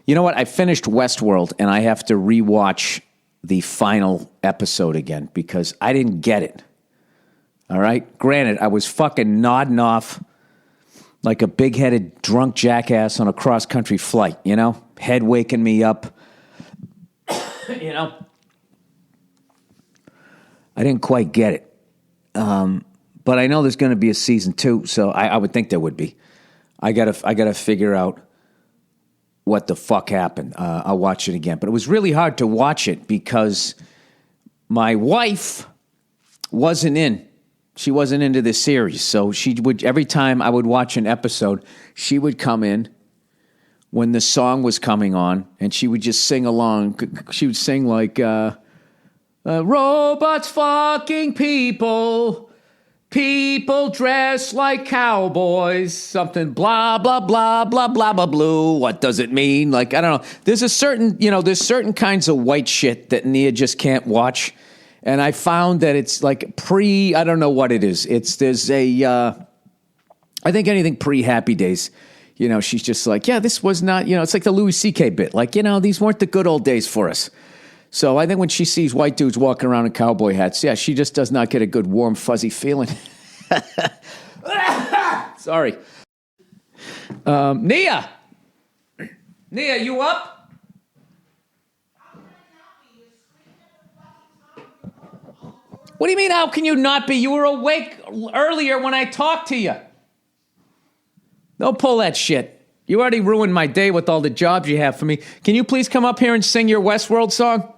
You know what? I finished Westworld, and I have to rewatch the final episode again because I didn't get it. All right? Granted, I was fucking nodding off like a big-headed drunk jackass on a cross-country flight, you know? Head waking me up. You know? I didn't quite get it. But I know there's going to be a season 2, so I would think there would be. I gotta figure out what the fuck happened. I'll watch it again. But it was really hard to watch it because my wife wasn't in. She wasn't into this series. So she would, every time I would watch an episode, she would come in when the song was coming on, and she would just sing along. She would sing like, robots fucking people, people dressed like cowboys, something blah, blah, blah, blah, blah, blah, blue. What does it mean? Like, I don't know. There's certain kinds of white shit that Nia just can't watch. And I found that it's like I don't know what it is. I think anything pre-Happy Days, you know, she's just like, yeah, this was not, you know, it's like the Louis C.K. bit. Like, you know, these weren't the good old days for us. So I think when she sees white dudes walking around in cowboy hats, yeah, she just does not get a good, warm, fuzzy feeling. Sorry. Nia! Nia, you up? What do you mean, how can you not be? You were awake earlier when I talked to you. Don't pull that shit. You already ruined my day with all the jobs you have for me. Can you please come up here and sing your Westworld song?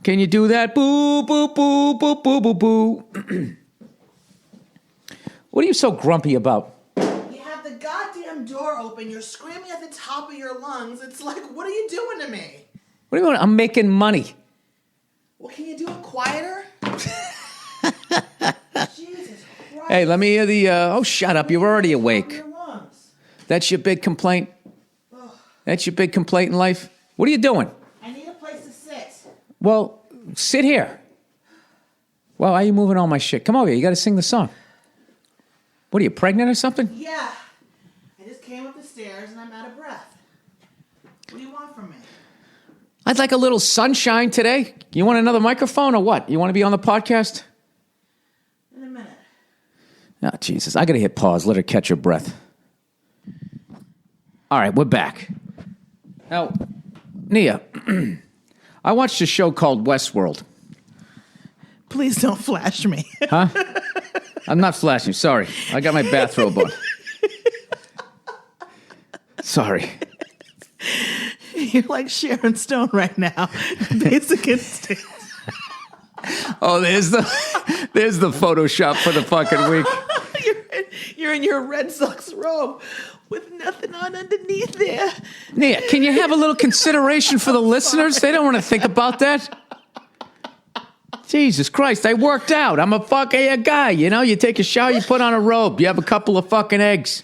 Can you do that? Boo, boo, boo, boo, boo, boo, boo. What are you so grumpy about? You have the goddamn door open. You're screaming at the top of your lungs. It's like, what are you doing to me? What do you want? I'm making money. Well, can you do it quieter? Jesus Christ. Hey, let me hear the, oh, shut up. You're already awake. That's your big complaint? That's your big complaint in life? What are you doing? I need a place to sit. Well, sit here. Well, why are you moving all my shit? Come over here. You got to sing the song. What are you, pregnant or something? Yeah. I just came up the stairs and I'm out of breath. What do you want from me? I'd like a little sunshine today. You want another microphone or what? You want to be on the podcast? In a minute. Oh, Jesus. I got to hit pause. Let her catch her breath. All right, we're back. Now, Nia, I watched a show called Westworld. Please don't flash me. Huh? I'm not flashing. Sorry. I got my bathrobe on. Sorry. You're like Sharon Stone right now. Basic Instinct. Oh, there's the Photoshop for the fucking week. You're in your Red Sox robe with nothing on underneath there. Nia, can you have a little consideration for the listeners? They don't want to think about that. Jesus Christ, I worked out. I'm a fucking guy, you know? You take a shower, you put on a robe, you have a couple of fucking eggs.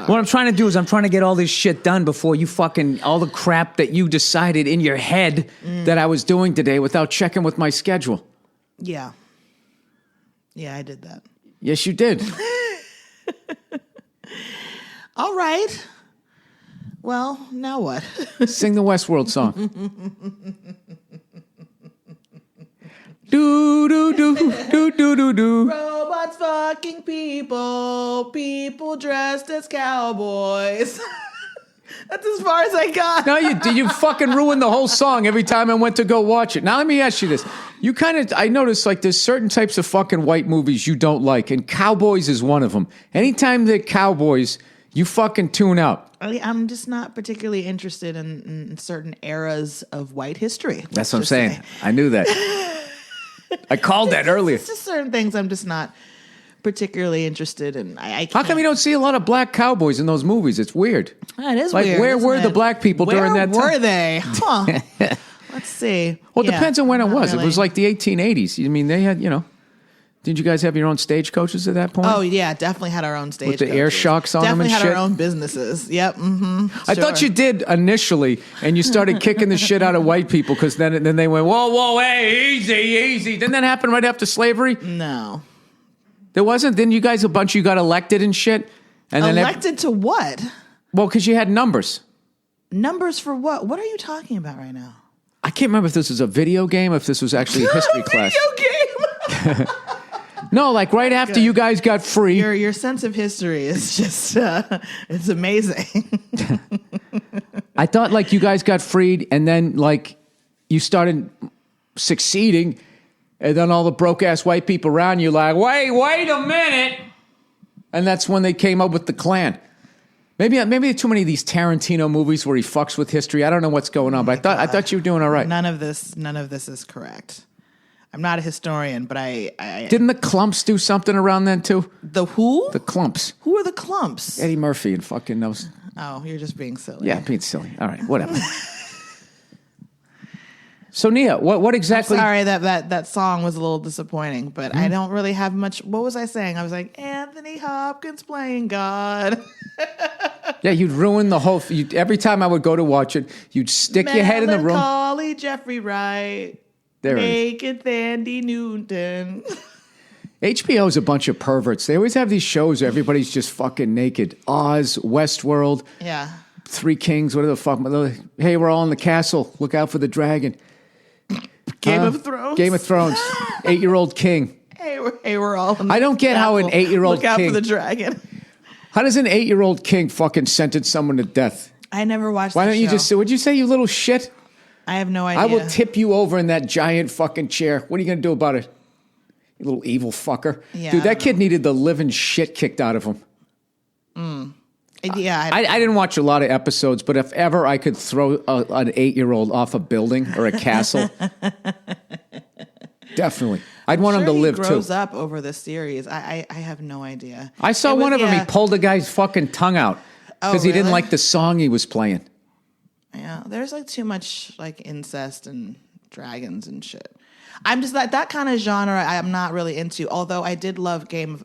What I'm trying to do is I'm trying to get all this shit done before you fucking, all the crap that you decided in your head that I was doing today without checking with my schedule. Yeah. Yeah, I did that. Yes, you did. All right. Well, now what? Sing the Westworld song. Do, do, do, do, do, do, do. Robots fucking people. People dressed as cowboys. That's as far as I got. No, you fucking ruined the whole song every time I went to go watch it. Now, let me ask you this. I noticed, like, there's certain types of fucking white movies you don't like, and Cowboys is one of them. Anytime they're cowboys, you fucking tune out. I'm just not particularly interested in certain eras of white history. That's what I'm saying. I knew that. I called that earlier. It's just certain things I'm just not particularly interested in. I How come you don't see a lot of black cowboys in those movies? It's weird. It is like, weird. Where were the black people during that time? Where were they? Huh. Let's see. Well, it depends on when it was. Really. It was like the 1880s. I mean, they had, you know. Did you guys have your own stagecoaches at that point? Oh, yeah, definitely had our own stagecoaches. With the air shocks on them and shit? Definitely had our own businesses. Yep, mm-hmm. I thought you did initially, and you started kicking the shit out of white people, because then they went, whoa, whoa, hey, easy. Didn't that happen right after slavery? No. There wasn't? Then you guys, a bunch of you got elected and shit, And then Elected to what? well, because you had numbers. Numbers for what? What are you talking about right now? I can't remember if this was a video game or if this was actually a history class. Video game. No, like right after you guys got free. Your sense of history is just it's amazing. I thought like you guys got freed and then like you started succeeding and then all the broke ass white people around you like, wait a minute. And that's when they came up with the Klan. Maybe there's too many of these Tarantino movies where he fucks with history. I don't know what's going on, but I thought you were doing all right. None of this is correct. I'm not a historian, but I Didn't the Clumps do something around then too? The who? The Clumps. Who are the Clumps? Eddie Murphy and fucking those. Oh, you're just being silly. Yeah, being silly. All right, whatever. So Nia, what exactly? I'm sorry that song was a little disappointing, but I don't really have much. What was I saying? I was like, Anthony Hopkins playing God. Yeah, you'd ruin the whole. Every time I would go to watch it, you'd stick your head in the room. Melancholy Jeffrey Wright. There Naked Thandie Newton. HBO's a bunch of perverts. They always have these shows where everybody's just fucking naked. Oz, Westworld. Yeah. Three Kings, whatever the fuck. Hey, we're all in the castle. Look out for the dragon. Game of Thrones. Game of Thrones. 8-year-old king. Hey, we're all in the I don't get how an 8-year-old Look out king. for the dragon. How does an 8-year-old king fucking sentence someone to death? I never watched Why the don't you show. just say, what'd you say, you little shit? I have no idea. I will tip you over in that giant fucking chair. What are you going to do about it? You little evil fucker. Yeah, Dude, that kid needed the living shit kicked out of him. Yeah. I didn't watch a lot of episodes, but if ever I could throw an 8-year-old off a building or a castle, definitely. I'd want him to live he too. grows up over this series. I have no idea. I saw one of them. He pulled a guy's fucking tongue out because he didn't like the song he was playing. Yeah, there's like too much like incest and dragons and shit. I'm just like that kind of genre. I'm not really into. Although I did love Lord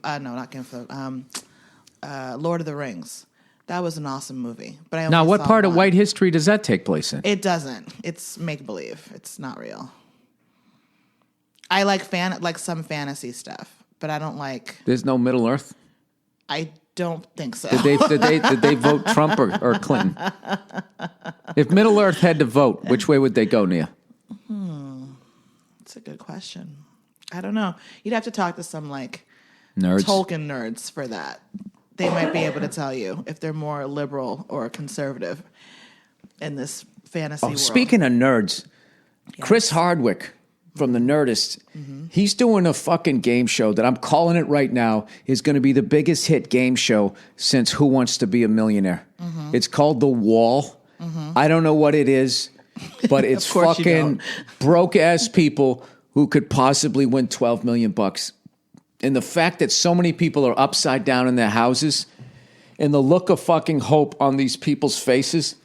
of the Rings. That was an awesome movie. But Now, what part of white history does that take place in? It doesn't. It's make believe. It's not real. I like some fantasy stuff, but I don't like. There's no Middle Earth. I don't think so. Did they vote Trump or Clinton? If Middle Earth had to vote, which way would they go, Nia? That's a good question. I don't know. You'd have to talk to some like Nerds. Tolkien nerds for that. They might be able to tell you if they're more liberal or conservative in this fantasy world. Speaking of nerds, Chris Hardwick from The Nerdist, he's doing a fucking game show that I'm calling it right now is going to be the biggest hit game show since Who Wants to Be a Millionaire. It's called The Wall. I don't know what it is, but it's fucking broke-ass people who could possibly win $12 million. And the fact that so many people are upside down in their houses and the look of fucking hope on these people's faces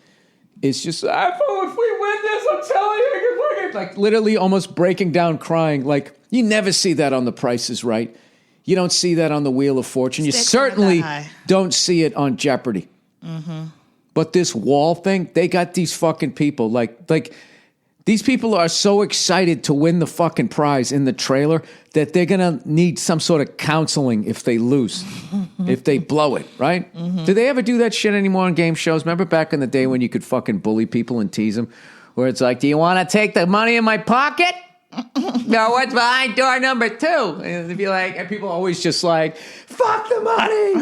is just, if we win this, I'm telling you, like literally almost breaking down crying. Like, you never see that on The Price is Right. You don't see that on The Wheel of Fortune. You certainly don't see it on Jeopardy. But this wall thing, they got these fucking people like these people are so excited to win the fucking prize in the trailer that they're going to need some sort of counseling if they lose, if they blow it, right? Do they ever do that shit anymore on game shows? Remember back in the day when you could fucking bully people and tease them? Where it's like, do you want to take the money in my pocket? No, what's behind door number 2? And they'd be like, and people always just like, fuck the money,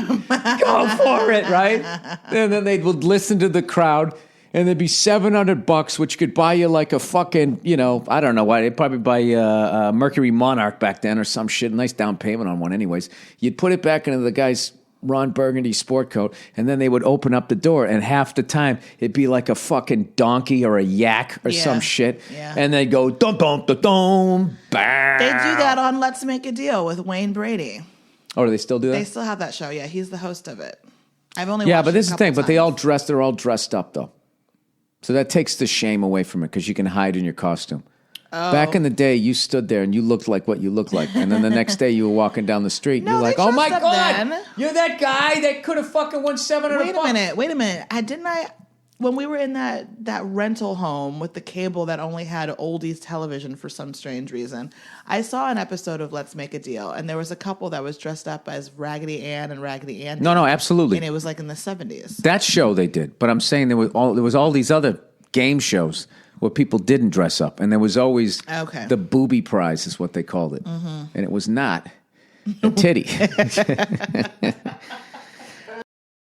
go for it, right? And then they would listen to the crowd. And there'd be $700, which could buy you like a fucking, I don't know why. They'd probably buy you a Mercury Monarch back then or some shit. Nice down payment on one anyways. You'd put it back into the guy's Ron Burgundy sport coat, and then they would open up the door, and half the time it'd be like a fucking donkey or a yak or some shit. Yeah. And they'd go, dum, dum, dum, dum, bam. They do that on Let's Make a Deal with Wayne Brady. Oh, do they still do that? They still have that show, yeah. He's the host of it. I've only watched but this is the thing. Times. But they're all dressed up, though. So that takes the shame away from it because you can hide in your costume. Oh. Back in the day, you stood there and you looked like what you looked like. And then the next day you were walking down the street and you're like, oh my God, you're that guy that could have fucking won $700. Wait a minute. when we were in that rental home with the cable that only had oldies television for some strange reason, I saw an episode of Let's Make a Deal, and there was a couple that was dressed up as Raggedy Ann and Raggedy Andy. No, absolutely. And it was like in the 70s. That show they did, but I'm saying there was all these other game shows where people didn't dress up, and there was always the booby prize is what they called it, and it was not a titty.